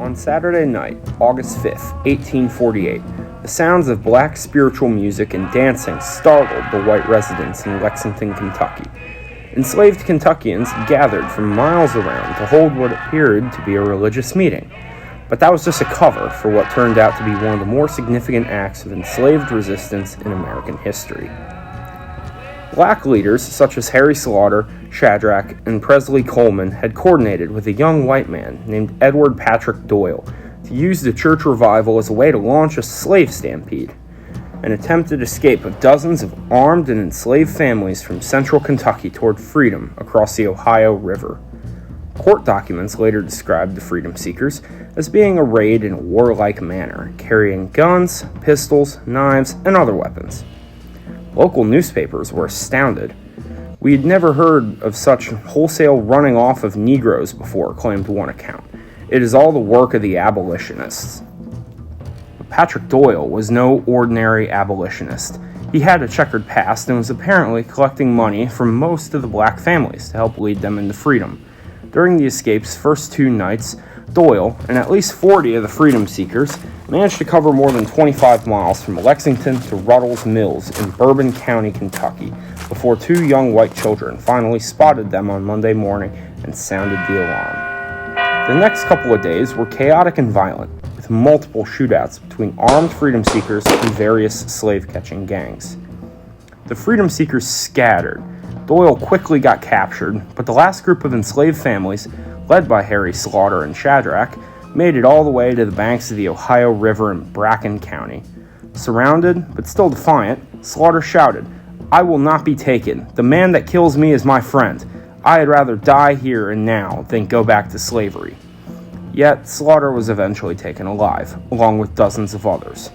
On Saturday night, August 5th, 1848, the sounds of black spiritual music and dancing startled the white residents in Lexington, Kentucky. Enslaved Kentuckians gathered from miles around to hold what appeared to be a religious meeting, but that was just a cover for what turned out to be one of the more significant acts of enslaved resistance in American history. Black leaders such as Harry Slaughter, Shadrach, and Presley Coleman had coordinated with a young white man named Edward Patrick Doyle to use the church revival as a way to launch a slave stampede, an attempted escape of dozens of armed and enslaved families from central Kentucky toward freedom across the Ohio River. Court documents later described the freedom seekers as being arrayed in a warlike manner, carrying guns, pistols, knives, and other weapons. Local newspapers were astounded. We had never heard of such wholesale running off of Negroes before, claimed one account. It is all the work of the abolitionists. But Patrick Doyle was no ordinary abolitionist. He had a checkered past and was apparently collecting money from most of the black families to help lead them into freedom. During the escape's first 2 nights, Doyle and at least 40 of the freedom seekers managed to cover more than 25 miles from Lexington to Ruddle's Mills in Bourbon County, Kentucky, before 2 young white children finally spotted them on Monday morning and sounded the alarm. The next couple of days were chaotic and violent, with multiple shootouts between armed freedom seekers and various slave-catching gangs. The freedom seekers scattered. Doyle quickly got captured, but the last group of enslaved families, led by Harry Slaughter and Shadrach, made it all the way to the banks of the Ohio River in Bracken County. Surrounded, but still defiant, Slaughter shouted, "I will not be taken. The man that kills me is my friend. I had rather die here and now than go back to slavery." Yet, Slaughter was eventually taken alive, along with dozens of others.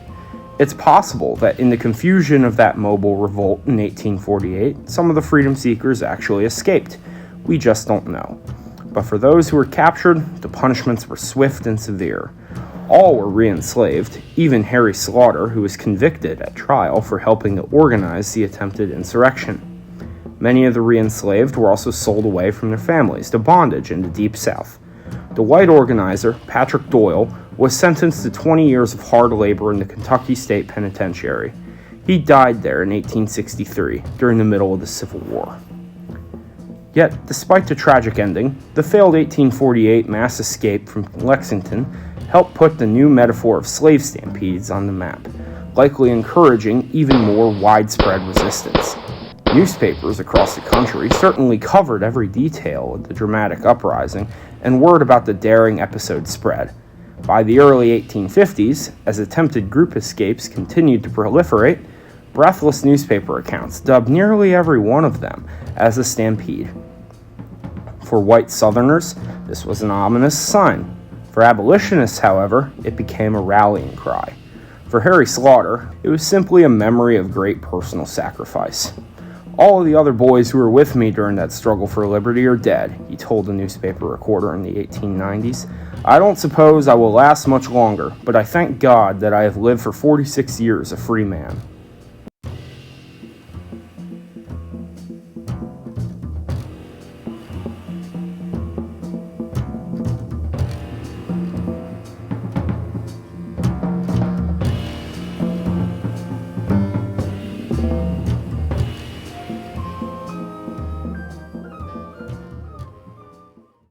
It's possible that in the confusion of that mobile revolt in 1848, some of the freedom seekers actually escaped. We just don't know. But for those who were captured, the punishments were swift and severe. All were re-enslaved, even Harry Slaughter, who was convicted at trial for helping to organize the attempted insurrection. Many of the re-enslaved were also sold away from their families to bondage in the Deep South. The white organizer, Patrick Doyle, was sentenced to 20 years of hard labor in the Kentucky State Penitentiary. He died there in 1863, during the middle of the Civil War. Yet, despite the tragic ending, the failed 1848 mass escape from Lexington helped put the new metaphor of slave stampedes on the map, likely encouraging even more widespread resistance. Newspapers across the country certainly covered every detail of the dramatic uprising, and word about the daring episode spread. By the early 1850s, as attempted group escapes continued to proliferate, breathless newspaper accounts dubbed nearly every one of them as a stampede. For white Southerners, this was an ominous sign. For abolitionists, however, it became a rallying cry. For Harry Slaughter, it was simply a memory of great personal sacrifice. "All of the other boys who were with me during that struggle for liberty are dead," he told a newspaper reporter in the 1890s. "I don't suppose I will last much longer, but I thank God that I have lived for 46 years a free man."